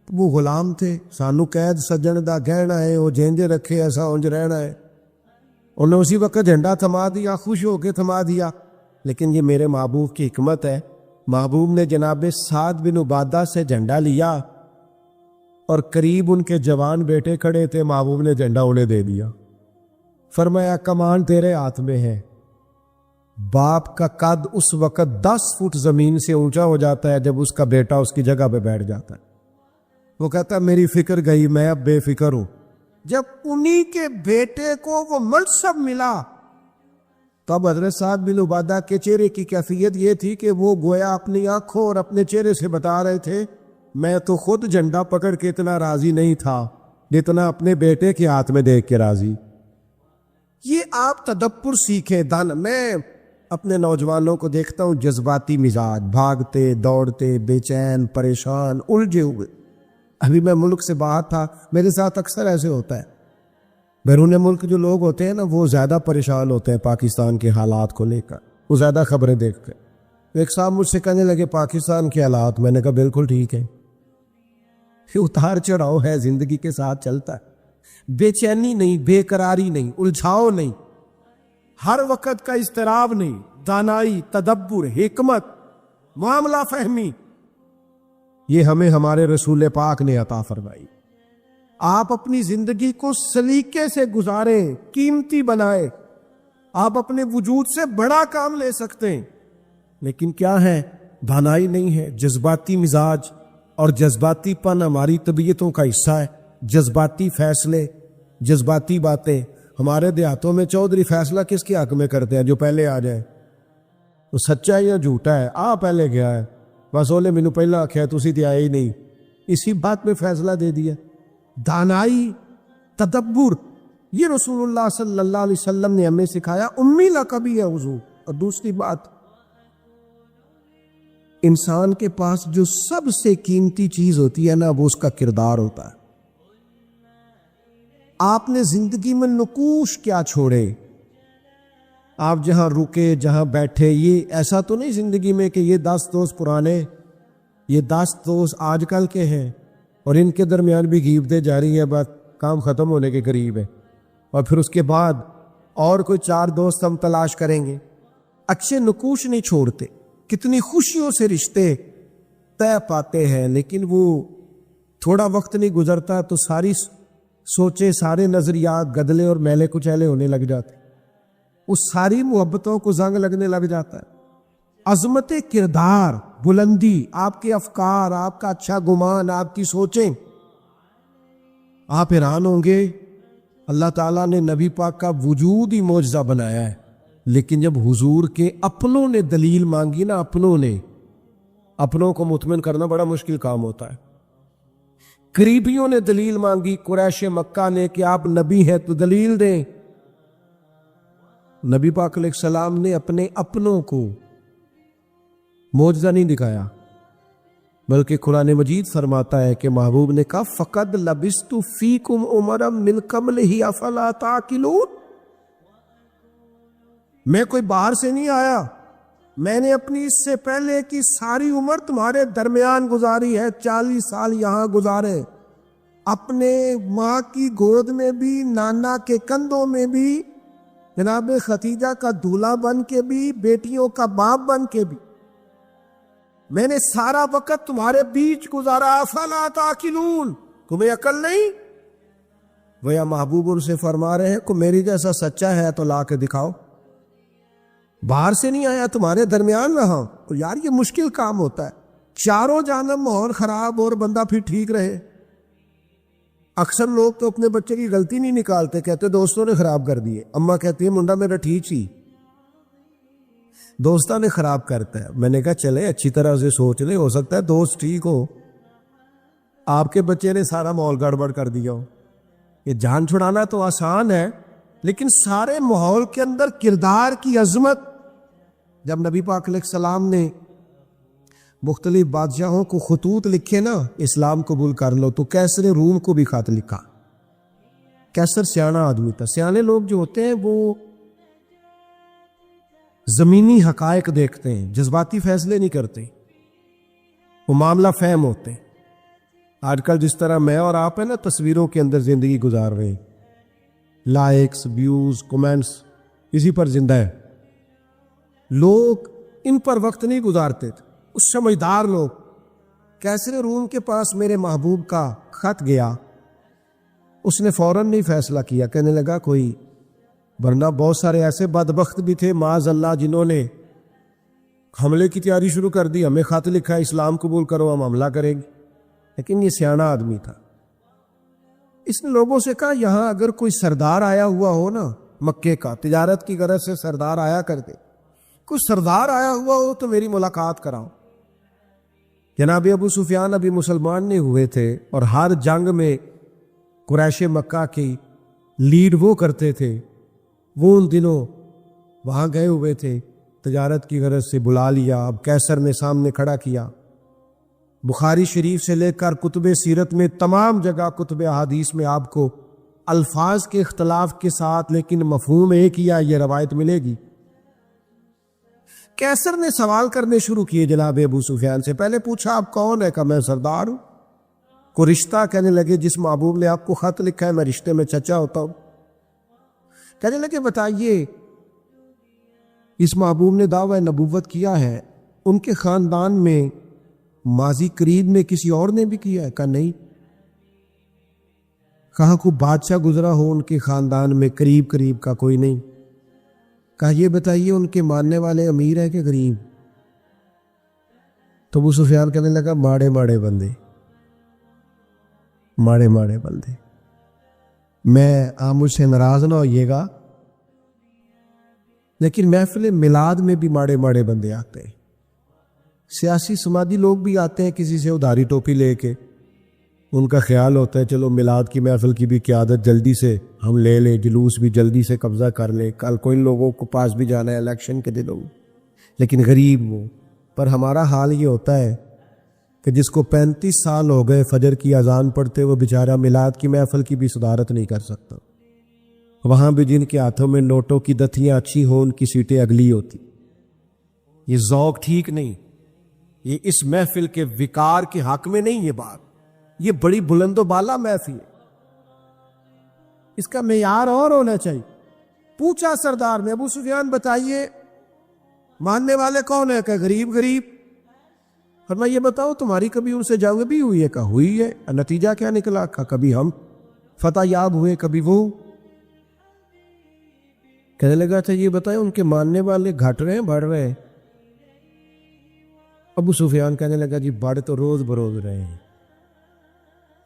تو وہ غلام تھے. سانو قید سجن دا گہنا ہے، وہ جینجے رکھے ایسا اونج رہنا ہے. انہوں نے اسی وقت جھنڈا تھما دیا، خوش ہو کے تھما دیا. لیکن یہ میرے محبوب کی حکمت ہے. محبوب نے جناب سعد بن عبادہ سے جھنڈا لیا اور قریب ان کے جوان بیٹے کھڑے تھے، محبوب نے جھنڈا انہیں دے دیا. فرمایا کمان تیرے ہاتھ میں ہے. باپ کا قد اس وقت 10 فٹ زمین سے اونچا ہو جاتا ہے جب اس کا بیٹا اس کی جگہ پہ بیٹھ جاتا ہے. وہ کہتا ہے میری فکر گئی، میں اب بے فکر ہوں. جب انہی کے بیٹے کو وہ منصب ملا تب حضرت سعد بن عبادہ کے چہرے کی کیفیت یہ تھی کہ وہ گویا اپنی آنکھوں اور اپنے چہرے سے بتا رہے تھے میں تو خود جھنڈا پکڑ کے اتنا راضی نہیں تھا جتنا اپنے بیٹے کے ہاتھ میں دیکھ کے راضی. یہ آپ تدبر سیکھیں. میں اپنے نوجوانوں کو دیکھتا ہوں جذباتی مزاج، بھاگتے دوڑتے، بے چین، پریشان، الجھے ہوئے. ابھی میں ملک سے باہر تھا، میرے ساتھ اکثر ایسے ہوتا ہے. بیرون ملک جو لوگ ہوتے ہیں نا وہ زیادہ پریشان ہوتے ہیں پاکستان کے حالات کو لے کر، وہ زیادہ خبریں دیکھتے ہیں. ایک صاحب مجھ سے کہنے لگے پاکستان کے حالات، میں نے کہا بالکل ٹھیک ہے. اتار چڑھاؤ ہے، زندگی کے ساتھ چلتا ہے. بے چینی نہیں، بے قراری نہیں، الجھاؤ نہیں، ہر وقت کا اضطراب نہیں. دانائی، تدبر، حکمت، معاملہ فہمی، یہ ہمیں ہمارے رسول پاک نے عطا فرمائی. آپ اپنی زندگی کو سلیقے سے گزاریں، قیمتی بنائیں. آپ اپنے وجود سے بڑا کام لے سکتے ہیں، لیکن کیا ہے؟ دانائی نہیں ہے. جذباتی مزاج اور جذباتی پن ہماری طبیعتوں کا حصہ ہے. جذباتی فیصلے، جذباتی باتیں. ہمارے دیہاتوں میں چودھری فیصلہ کس کے حق میں کرتے ہیں؟ جو پہلے آ جائے. وہ سچا ہے یا جھوٹا ہے؟ پہلے گیا ہے، بس اولے مینو پہلا آخیا تسی تے آئے ہی نہیں، اسی بات میں فیصلہ دے دیا. دانائی، تدبر، یہ رسول اللہ صلی اللہ علیہ وسلم نے ہمیں سکھایا. امی لقبی ہے حضور. اور دوسری بات، انسان کے پاس جو سب سے قیمتی چیز ہوتی ہے نا وہ اس کا کردار ہوتا ہے. آپ نے زندگی میں نقوش کیا چھوڑے؟ آپ جہاں رکے، جہاں بیٹھے، یہ ایسا تو نہیں زندگی میں کہ یہ 10 دوست پرانے، یہ 10 دوست آج کل کے ہیں اور ان کے درمیان بھی غیبتیں جاری ہے، بات کام ختم ہونے کے قریب ہے، اور پھر اس کے بعد اور کوئی 4 دوست ہم تلاش کریں گے. اچھے نقوش نہیں چھوڑتے. کتنی خوشیوں سے رشتے طے پاتے ہیں، لیکن وہ تھوڑا وقت نہیں گزرتا تو ساری سوچیں، سارے نظریات گدلے اور میلے کچیلے ہونے لگ جاتے، اس ساری محبتوں کو زنگ لگنے لگ جاتا ہے۔ عظمت کردار، بلندی، آپ کے افکار، آپ کا اچھا گمان، آپ کی سوچیں، آپ حیران ہوں گے اللہ تعالیٰ نے نبی پاک کا وجود ہی معجزہ بنایا ہے، لیکن جب حضور کے اپنوں نے دلیل مانگی نا، اپنوں کو مطمئن کرنا بڑا مشکل کام ہوتا ہے۔ قریبیوں نے دلیل مانگی، قریش مکہ نے، کہ آپ نبی ہیں تو دلیل دیں۔ نبی پاک علیہ السلام نے اپنے اپنوں کو معجزہ نہیں دکھایا، بلکہ قرآن مجید فرماتا ہے کہ محبوب نے کہا فَقَدْ لَبِثْتُ فِيكُمْ عُمَرًا مِّن قَبْلِهِ أَفَلَا تَعْقِلُونَ، میں کوئی باہر سے نہیں آیا، میں نے اپنی اس سے پہلے کی ساری عمر تمہارے درمیان گزاری ہے، 40 سال یہاں گزارے، اپنے ماں کی گود میں بھی، نانا کے کندھوں میں بھی، جناب ختیجہ کا دولہا بن کے بھی، بیٹیوں کا باپ بن کے بھی، میں نے سارا وقت تمہارے بیچ گزارا، افلا تعقلون، تمہیں عقل نہیں؟ وہ محبوب ان سے فرما رہے ہیں کہ میری جیسا سچا ہے تو لا کے دکھاؤ، باہر سے نہیں آیا، تمہارے درمیان رہا۔ تو یار یہ مشکل کام ہوتا ہے، چاروں جانب ماحول خراب اور بندہ پھر ٹھیک رہے۔ اکثر لوگ تو اپنے بچے کی غلطی نہیں نکالتے، کہتے دوستوں نے خراب کر دیے، اماں کہتی ہے منڈا میرا ٹھیک ہی، دوستوں نے خراب کرتا ہے۔ میں نے کہا چلے اچھی طرح سے سوچ لے، ہو سکتا ہے دوست ٹھیک ہو، آپ کے بچے نے سارا ماحول گڑبڑ کر دیا ہو۔ یہ جان چھڑانا تو آسان ہے، لیکن سارے ماحول کے اندر کردار کی عظمت، جب نبی پاک علیہ السلام نے مختلف بادشاہوں کو خطوط لکھے نا اسلام قبول کر لو، تو کیسر روم کو بھی خط لکھا۔ کیسر سیانا آدمی تھا، سیانے لوگ جو ہوتے ہیں وہ زمینی حقائق دیکھتے ہیں، جذباتی فیصلے نہیں کرتے، وہ معاملہ فہم ہوتے ہیں۔ آج کل جس طرح میں اور آپ ہیں نا تصویروں کے اندر زندگی گزار رہے ہیں، لائکس، ویوز، کومنٹس، اسی پر زندہ ہے۔ لوگ ان پر وقت نہیں گزارتے تھے، اس سمجھدار لوگ۔ کیسر روم کے پاس میرے محبوب کا خط گیا، اس نے فوراً نہیں فیصلہ کیا، کہنے لگا کوئی، ورنہ بہت سارے ایسے بدبخت بھی تھے معاذ اللہ جنہوں نے حملے کی تیاری شروع کر دی، ہمیں خط لکھا ہے اسلام قبول کرو ہم حملہ کریں گے، لیکن یہ سیانا آدمی تھا۔ اس نے لوگوں سے کہا یہاں اگر کوئی سردار آیا ہوا ہو نا، مکے کا تجارت کی غرض سے سردار آیا کرتے، کوئی سردار آیا ہوا ہو تو میری ملاقات کراؤ۔ جناب ابو سفیان ابھی مسلمان نہیں ہوئے تھے، اور ہر جنگ میں قریش مکہ کی لیڈ وہ کرتے تھے، وہ ان دنوں وہاں گئے ہوئے تھے، تجارت کی غرض سے بلا لیا۔ اب کیسر نے سامنے کھڑا کیا، بخاری شریف سے لے کر کتب سیرت میں تمام جگہ کتب احادیث میں آپ کو الفاظ کے اختلاف کے ساتھ لیکن مفہوم ایک ہی یہ روایت ملے گی۔ کیسر نے سوال کرنے شروع کیے جناب ابو سفیان سے، پہلے پوچھا آپ کون ہے؟ کہا میں سردار ہوں۔ کو رشتہ؟ کہنے لگے جس محبوب نے آپ کو خط لکھا ہے میں رشتے میں چچا ہوتا ہوں۔ کہنے لگے بتائیے اس محبوب نے دعویٰ نبوت کیا ہے، ان کے خاندان میں ماضی قریب میں کسی اور نے بھی کیا ہے؟ کہا نہیں۔ کہا کوئی بادشاہ گزرا ہو ان کے خاندان میں قریب کا؟ کوئی نہیں۔ کہا یہ بتائیے ان کے ماننے والے امیر ہیں کہ غریب؟ تو ابو سفیان کہنے لگا ماڑے بندے، ماڑے بندے، میں آپ مجھ سے ناراض نہ ہوئیے گا، لیکن محفل میلاد میں بھی ماڑے بندے آتے ہیں، سیاسی سماجی لوگ بھی آتے ہیں کسی سے ادھاری ٹوپی لے کے، ان کا خیال ہوتا ہے چلو میلاد کی محفل کی بھی قیادت جلدی سے ہم لے لیں، جلوس بھی جلدی سے قبضہ کر لیں، کل کوئی لوگوں کو پاس بھی جانا ہے الیکشن کے دنوں، لیکن غریب وہ۔ پر ہمارا حال یہ ہوتا ہے کہ جس کو 35 سال ہو گئے فجر کی اذان پڑھتے وہ بیچارہ میلاد کی محفل کی بھی صدارت نہیں کر سکتا، وہاں بھی جن کے ہاتھوں میں نوٹوں کی دتیاں اچھی ہوں ان کی سیٹیں اگلی ہوتی۔ یہ ذوق ٹھیک نہیں، یہ اس محفل کے وقار کے حق میں نہیں، یہ بات، یہ بڑی بلند و بالا محفل ہے، اس کا معیار اور ہونا چاہیے۔ پوچھا سردار نے ابو سفیان بتائیے ماننے والے کون ہیں؟ کہ غریب، فرمایا یہ بتاؤ تمہاری کبھی ان سے جنگ بھی ہوئی ہے؟ کہا ہوئی ہے۔ نتیجہ کیا نکلا؟ کہا کبھی ہم فتح یاب ہوئے کبھی وہ۔ کہنے لگا اچھا یہ بتائیں ان کے ماننے والے گھٹ رہے ہیں بڑھ رہے ہیں؟ ابو سفیان کہنے لگا جی بڑھ تو روز بروز رہے ہیں،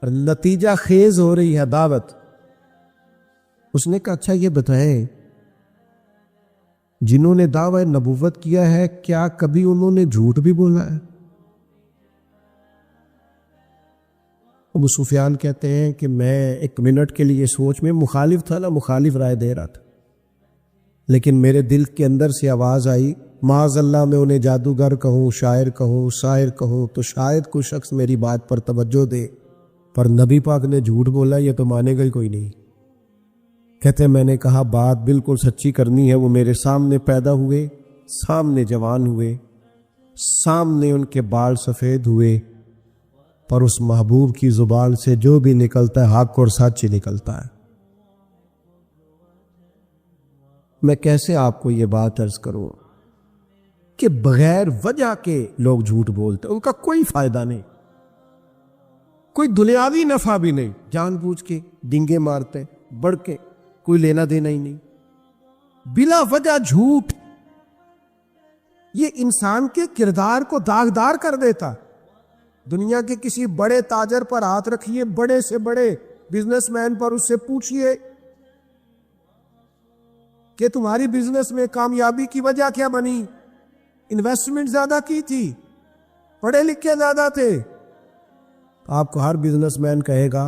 اور نتیجہ خیز ہو رہی ہے دعوت۔ اس نے کہا اچھا یہ بتائیں جنہوں نے دعوی نبوت کیا ہے کیا کبھی انہوں نے جھوٹ بھی بولا ہے؟ ابو سفیان کہتے ہیں کہ میں ایک منٹ کے لیے سوچ میں مخالف تھا نا، مخالف رائے دے رہا تھا، لیکن میرے دل کے اندر سے آواز آئی معاذ اللہ میں انہیں جادوگر کہوں، شاعر کہوں، ساحر کہوں تو شاید کوئی شخص میری بات پر توجہ دے، پر نبی پاک نے جھوٹ بولا یہ تو مانے گا ہی کوئی نہیں۔ کہتے ہیں میں نے کہا بات بالکل سچی کرنی ہے، وہ میرے سامنے پیدا ہوئے، سامنے جوان ہوئے، سامنے ان کے بال سفید ہوئے، پر اس محبوب کی زبان سے جو بھی نکلتا ہے حق اور سچ ہی نکلتا ہے۔ میں کیسے آپ کو یہ بات عرض کروں کہ بغیر وجہ کے لوگ جھوٹ بولتے، ان کا کوئی فائدہ نہیں، کوئی دنیاوی نفع بھی نہیں، جان بوجھ کے ڈنگے مارتے بڑھ کے کوئی لینا دینا ہی نہیں، بلا وجہ جھوٹ یہ انسان کے کردار کو داغدار کر دیتا۔ دنیا کے کسی بڑے تاجر پر ہاتھ رکھیے، بڑے سے بڑے بزنس مین پر، اس سے پوچھئے کہ تمہاری بزنس میں کامیابی کی وجہ کیا بنی؟ انویسٹمنٹ زیادہ کی تھی، پڑھے لکھے زیادہ تھے؟ آپ کو ہر بزنس مین کہے گا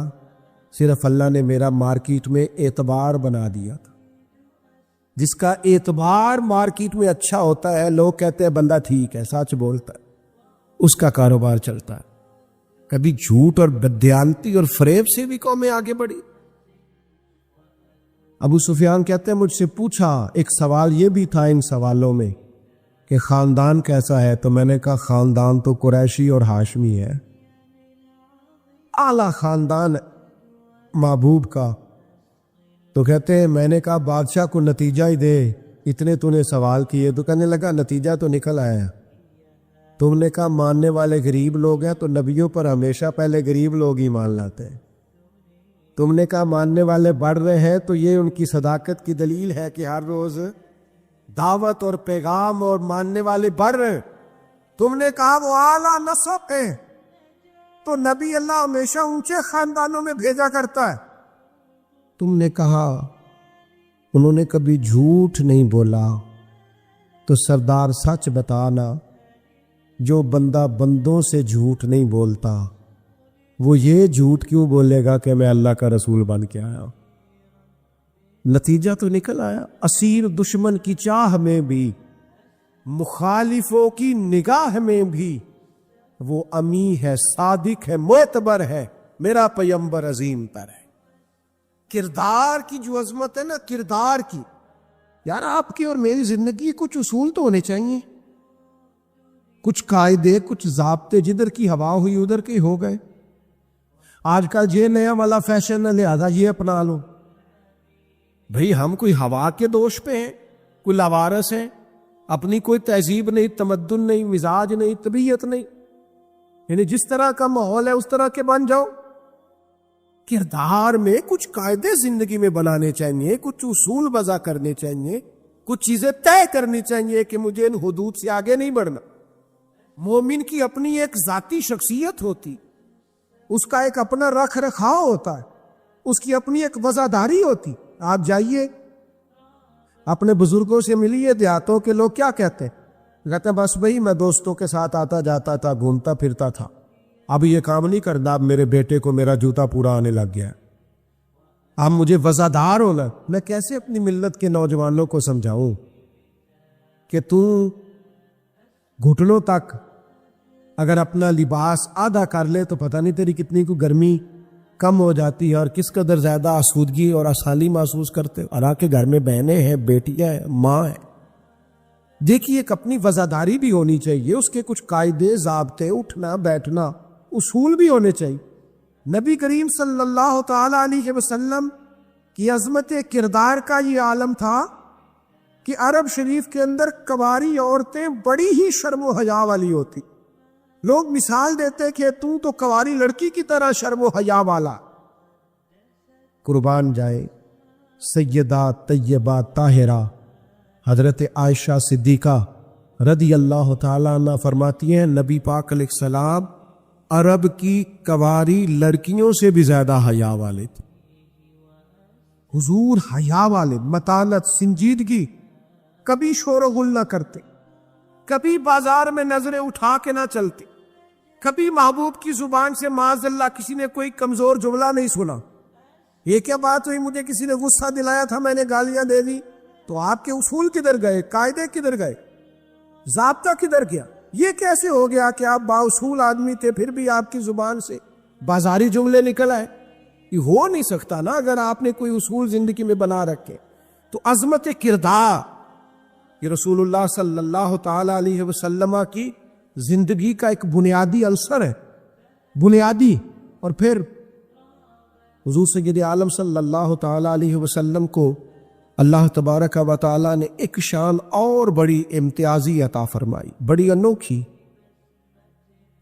صرف اللہ نے میرا مارکیٹ میں اعتبار بنا دیا تھا۔ جس کا اعتبار مارکیٹ میں اچھا ہوتا ہے، لوگ کہتے ہیں بندہ ٹھیک ہے، سچ بولتا ہے، اس کا کاروبار چلتا ہے۔ کبھی جھوٹ اور بددیانتی اور فریب سے بھی قومیں آگے بڑھی۔ ابو سفیان کہتے ہیں مجھ سے پوچھا، ایک سوال یہ بھی تھا ان سوالوں میں کہ خاندان کیسا ہے، تو میں نے کہا خاندان تو قریشی اور ہاشمی ہے، اعلیٰ خاندان محبوب کا۔ تو کہتے ہیں میں نے کہا بادشاہ کو نتیجہ ہی دے، اتنے تو نے سوال کیے۔ تو کہنے لگا نتیجہ تو نکل آیا۔ تم نے کہا ماننے والے غریب لوگ ہیں، تو نبیوں پر ہمیشہ پہلے غریب لوگ ہی مان لاتے ہیں۔ تم نے کہا ماننے والے بڑھ رہے ہیں، تو یہ ان کی صداقت کی دلیل ہے کہ ہر روز دعوت اور پیغام اور ماننے والے بڑھ رہے ہیں۔ تم نے کہا وہ اعلیٰ نسب ہے، تو نبی اللہ ہمیشہ اونچے خاندانوں میں بھیجا کرتا ہے۔ تم نے کہا انہوں نے کبھی جھوٹ نہیں بولا، تو سردار سچ بتانا، جو بندہ بندوں سے جھوٹ نہیں بولتا وہ یہ جھوٹ کیوں بولے گا کہ میں اللہ کا رسول بن کے آیا؟ نتیجہ تو نکل آیا۔ اسیر دشمن کی چاہ میں بھی، مخالفوں کی نگاہ میں بھی وہ امی ہے، صادق ہے، معتبر ہے، میرا پیغمبر عظیم تر ہے۔ کردار کی جو عظمت ہے نا، کردار کی، یار آپ کی اور میری زندگی کچھ اصول تو ہونے چاہیے، کچھ قاعدے، کچھ ضابطے، جدھر کی ہوا ہوئی ادھر کے ہو گئے۔ آج کل یہ نیا والا فیشن ہے، لہذا یہ اپنا لو۔ بھئی ہم کوئی ہوا کے دوش پہ ہیں، کوئی لاوارث ہیں، اپنی کوئی تہذیب نہیں، تمدن نہیں، مزاج نہیں، طبیعت نہیں، یعنی جس طرح کا ماحول ہے اس طرح کے بن جاؤ۔ کردار میں کچھ قاعدے زندگی میں بنانے چاہیے، کچھ اصول وضع کرنے چاہیے، کچھ چیزیں طے کرنی چاہیے کہ مجھے ان حدود سے آگے نہیں بڑھنا۔ مومن کی اپنی ایک ذاتی شخصیت ہوتی، اس کا ایک اپنا رکھ رکھاؤ ہوتا ہے، اس کی اپنی ایک وزاداری ہوتی۔ آپ جائیے اپنے بزرگوں سے ملیے، دیہاتوں کے لوگ کیا کہتے ہیں؟ کہتے ہیں بس بھئی میں دوستوں کے ساتھ آتا جاتا تھا، گھومتا پھرتا تھا، اب یہ کام نہیں کرنا، اب میرے بیٹے کو میرا جوتا پورا آنے لگ گیا، اب مجھے وزادار ہونا۔ میں کیسے اپنی ملت کے نوجوانوں کو سمجھاؤں کہ تو گھٹنوں تک اگر اپنا لباس آدھا کر لے تو پتہ نہیں تیری کتنی کو گرمی کم ہو جاتی ہے، اور کس قدر زیادہ آسودگی اور آسانی محسوس کرتے، اور آ کے گھر میں بہنیں ہیں، بیٹیاں ہیں، ماں ہیں۔ دیکھیے ایک اپنی وزاداری بھی ہونی چاہیے، اس کے کچھ قاعدے، ضابطے، اٹھنا بیٹھنا، اصول بھی ہونے چاہیے۔ نبی کریم صلی اللہ تعالی علیہ وسلم کی عظمت کردار کا یہ عالم تھا کہ عرب شریف کے اندر کنواری عورتیں بڑی ہی شرم و حیا والی ہوتی، لوگ مثال دیتے کہ تو کواری لڑکی کی طرح شرم و حیا والا. قربان جائے سیدہ طیبہ طاہرہ حضرت عائشہ صدیقہ رضی اللہ تعالیٰ عنہ فرماتی ہیں نبی پاک علیہ السلام عرب کی کواری لڑکیوں سے بھی زیادہ حیا والے تھے. حضور حیا والے، متانت، سنجیدگی، کبھی شور و غل نہ کرتے، کبھی بازار میں نظریں اٹھا کے نہ چلتے، کبھی محبوب کی زبان سے معاذ اللہ کسی نے کوئی کمزور جملہ نہیں سنا. یہ کیا بات ہوئی، مجھے کسی نے غصہ دلایا تھا میں نے گالیاں دے دی. تو آپ کے اصول کدھر گئے، قاعدے کدھر گئے، ضابطہ کدھر گیا؟ یہ کیسے ہو گیا کہ آپ بااصول آدمی تھے پھر بھی آپ کی زبان سے بازاری جملے نکل آئے؟ یہ ہو نہیں سکتا نا اگر آپ نے کوئی اصول زندگی میں بنا رکھے. تو عظمت کردار یہ رسول اللہ صلی اللہ تعالی علیہ وسلم کی زندگی کا ایک بنیادی عنصر ہے، بنیادی. اور پھر حضور سید عالم صلی اللہ تعالی علیہ وسلم کو اللہ تبارک و تعالی نے ایک شان اور بڑی امتیازی عطا فرمائی، بڑی انوکھی.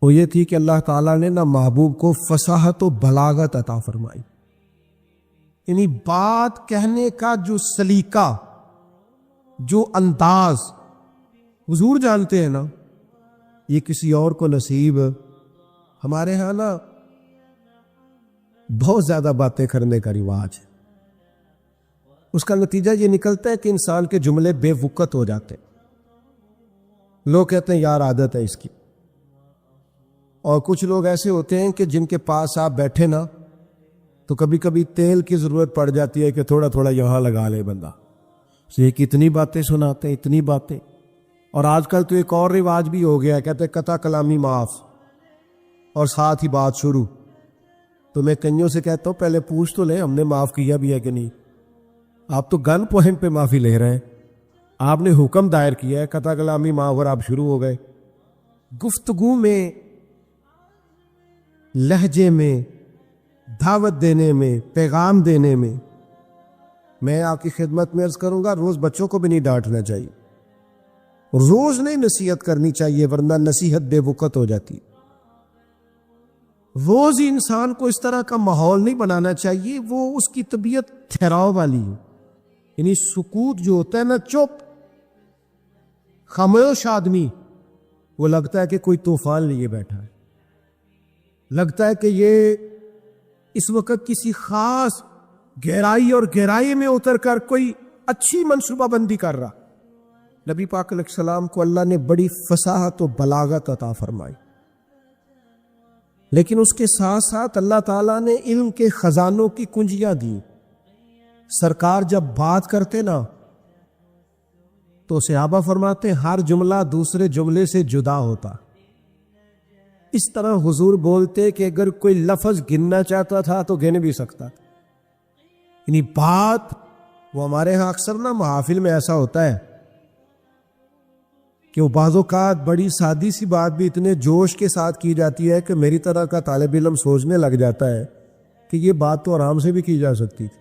وہ یہ تھی کہ اللہ تعالیٰ نے نہ محبوب کو فصاحت و بلاغت عطا فرمائی، یعنی بات کہنے کا جو سلیقہ، جو انداز حضور جانتے ہیں نا، یہ کسی اور کو نصیب. ہمارے ہاں نا بہت زیادہ باتیں کرنے کا رواج ہے، اس کا نتیجہ یہ نکلتا ہے کہ انسان کے جملے بے وقت ہو جاتے ہیں. لوگ کہتے ہیں یار عادت ہے اس کی. اور کچھ لوگ ایسے ہوتے ہیں کہ جن کے پاس آپ بیٹھے نا تو کبھی کبھی تیل کی ضرورت پڑ جاتی ہے کہ تھوڑا تھوڑا یہاں لگا لے بندہ. یہ کتنی باتیں سناتے ہیں، اتنی باتیں. اور آج کل تو ایک اور رواج بھی ہو گیا ہے، کہتے ہیں قطع کلامی معاف اور ساتھ ہی بات شروع. تو میں کئیوں سے کہتا ہوں پہلے پوچھ تو لیں ہم نے معاف کیا بھی ہے کہ نہیں. آپ تو گن پوائنٹ پہ معافی لے رہے ہیں، آپ نے حکم دائر کیا ہے قطع کلامی معاف اور آپ شروع ہو گئے. گفتگو میں، لہجے میں، دعوت دینے میں، پیغام دینے میں، میں آپ کی خدمت میں عرض کروں گا روز بچوں کو بھی نہیں ڈانٹنا چاہیے، روز نہیں نصیحت کرنی چاہیے ورنہ نصیحت بے وقت ہو جاتی. روز ہی انسان کو اس طرح کا ماحول نہیں بنانا چاہیے. وہ اس کی طبیعت ٹھہراؤ والی ہے، یعنی سکوت جو ہوتا ہے نا، چپ خاموش آدمی، وہ لگتا ہے کہ کوئی طوفان لیے بیٹھا ہے، لگتا ہے کہ یہ اس وقت کسی خاص گہرائی اور گہرائی میں اتر کر کوئی اچھی منصوبہ بندی کر رہا. نبی پاک علیہ السلام کو اللہ نے بڑی فصاحت و بلاغت عطا فرمائی، لیکن اس کے ساتھ ساتھ اللہ تعالیٰ نے علم کے خزانوں کی کنجیاں دی. سرکار جب بات کرتے نا تو صحابہ فرماتے ہر جملہ دوسرے جملے سے جدا ہوتا. اس طرح حضور بولتے کہ اگر کوئی لفظ گننا چاہتا تھا تو گن بھی سکتا تھا. یعنی بات وہ ہمارے ہاں اکثر نا محافل میں ایسا ہوتا ہے کہ وہ بعض اوقات بڑی سادی سی بات بھی اتنے جوش کے ساتھ کی جاتی ہے کہ میری طرح کا طالب علم سوچنے لگ جاتا ہے کہ یہ بات تو آرام سے بھی کی جا سکتی تھی،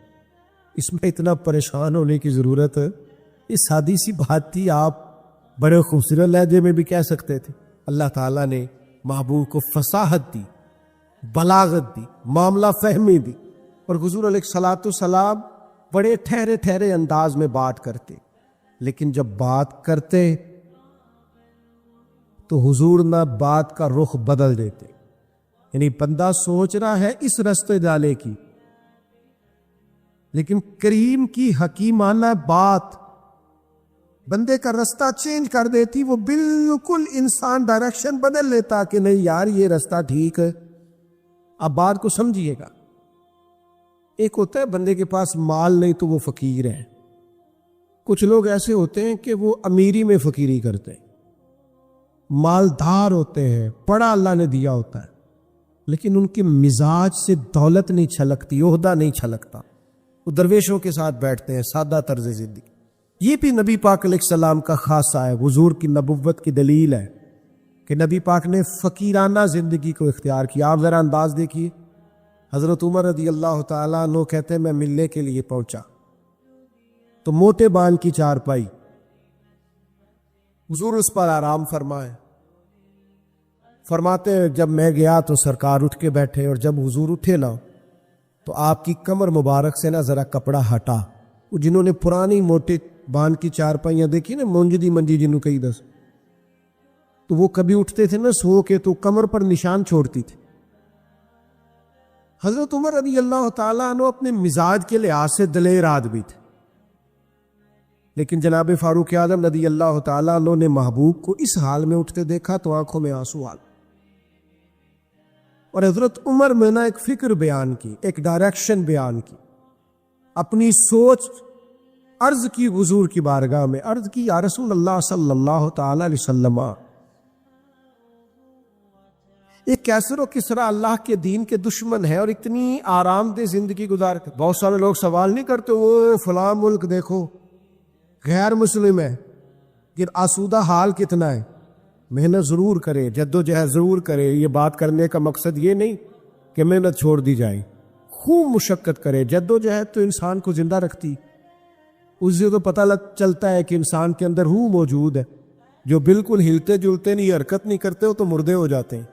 اس میں اتنا پریشان ہونے کی ضرورت ہے. یہ سادی سی بات تھی، آپ بڑے خوبصورت لہجے میں بھی کہہ سکتے تھے. اللہ تعالیٰ نے محبوب کو فصاحت دی، بلاغت دی، معاملہ فہمی دی، اور حضور علیہ الصلوۃ والسلام بڑے ٹھہرے ٹھہرے انداز میں بات کرتے. لیکن جب بات کرتے تو حضور نہ بات کا رخ بدل دیتے. یعنی بندہ سوچ رہا ہے اس رستے جانے کی، لیکن کریم کی حکیمانہ بات بندے کا رستہ چینج کر دیتی. وہ بالکل انسان ڈائریکشن بدل لیتا کہ نہیں یار یہ رستہ ٹھیک ہے. اب بات کو سمجھیے گا. ایک ہوتا ہے بندے کے پاس مال نہیں تو وہ فقیر ہے. کچھ لوگ ایسے ہوتے ہیں کہ وہ امیری میں فقیری کرتے ہیں، مالدار ہوتے ہیں، بڑا اللہ نے دیا ہوتا ہے، لیکن ان کے مزاج سے دولت نہیں چھلکتی، عہدہ نہیں چھلکتا. وہ درویشوں کے ساتھ بیٹھتے ہیں، سادہ طرز زندگی. یہ بھی نبی پاک علیہ السلام کا خاصہ ہے، حضور کی نبوت کی دلیل ہے کہ نبی پاک نے فقیرانہ زندگی کو اختیار کیا. آپ ذرا انداز دیکھیے. حضرت عمر رضی اللہ تعالیٰ عنہ کہتے ہیں میں ملنے کے لیے پہنچا تو موٹے بان کی چارپائی، حضور اس پر آرام فرمائے. فرماتے ہیں جب میں گیا تو سرکار اٹھ کے بیٹھے، اور جب حضور اٹھے نا تو آپ کی کمر مبارک سے نا ذرا کپڑا ہٹا. وہ جنہوں نے پرانی موٹے باندھ کی چارپائیاں دیکھی نا، منجدی منجی جنہوں کئی دس، تو وہ کبھی اٹھتے تھے نا سو کے تو کمر پر نشان چھوڑتی تھی. حضرت عمر رضی اللہ تعالیٰ عنہ اپنے مزاج کے لحاظ سے دلیر آدمی تھے، لیکن جناب فاروق اعظم رضی اللہ تعالیٰ عنہ نے محبوب کو اس حال میں اٹھتے دیکھا تو آنکھوں میں آنسو آ گئے. اور حضرت عمر میں نے ایک فکر بیان کی، ایک ڈائریکشن بیان کی، اپنی سوچ عرض کی حضور کی بارگاہ میں، عرض کی یا رسول اللہ صلی اللہ تعالی علیہ وسلم، ایک کیسر و کسرا اللہ کے دین کے دشمن ہے اور اتنی آرام دہ زندگی گزارتے. بہت سارے لوگ سوال نہیں کرتے وہ فلاں ملک دیکھو غیر مسلم ہے، کہ آسودہ حال کتنا ہے. محنت ضرور کرے، جد و جہد ضرور کرے. یہ بات کرنے کا مقصد یہ نہیں کہ محنت چھوڑ دی جائے، خوب مشقت کرے. جد و جہد تو انسان کو زندہ رکھتی، اس سے تو پتہ چلتا ہے کہ انسان کے اندر روح موجود ہے. جو بالکل ہلتے جلتے نہیں، حرکت نہیں کرتے ہو تو مردے ہو جاتے ہیں.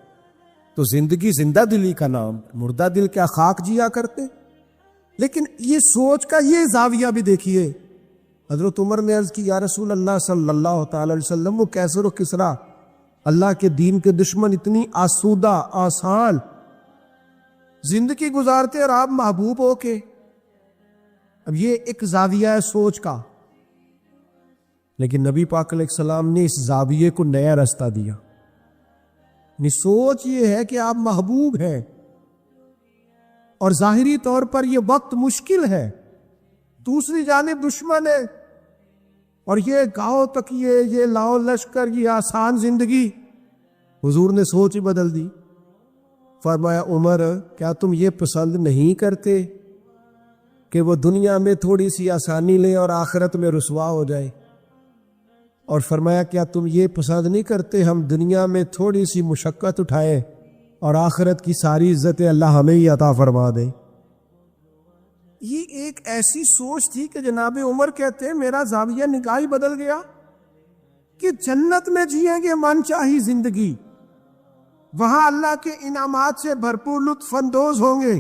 تو زندگی زندہ دلی کا نام، مردہ دل کیا خاک جیا کرتے. لیکن یہ سوچ کا یہ زاویہ بھی دیکھیے. حضرت عمر نے عرض کی یا رسول اللہ صلی اللہ تعالی علیہ وسلم، وہ کیسر و کسرا اللہ کے دین کے دشمن اتنی آسودہ آسان زندگی گزارتے اور آپ محبوب ہو کے. اب یہ ایک زاویہ ہے سوچ کا، لیکن نبی پاک علیہ السلام نے اس زاویے کو نیا رستہ دیا. سوچ یہ ہے کہ آپ محبوب ہیں اور ظاہری طور پر یہ وقت مشکل ہے، دوسری جانب دشمن ہے، اور یہ گاؤں تک یہ لاؤ لشکر، یہ آسان زندگی. حضور نے سوچ ہی بدل دی. فرمایا عمر کیا تم یہ پسند نہیں کرتے کہ وہ دنیا میں تھوڑی سی آسانی لے اور آخرت میں رسوا ہو جائے؟ اور فرمایا کیا تم یہ پسند نہیں کرتے ہم دنیا میں تھوڑی سی مشقت اٹھائیں اور آخرت کی ساری عزتیں اللہ ہمیں ہی عطا فرما دے؟ یہ ایک ایسی سوچ تھی کہ جناب عمر کہتے ہیں میرا زاویہ نگاہ ہی بدل گیا کہ جنت میں جئیں گے من چاہی زندگی، وہاں اللہ کے انعامات سے بھرپور لطف اندوز ہوں گے.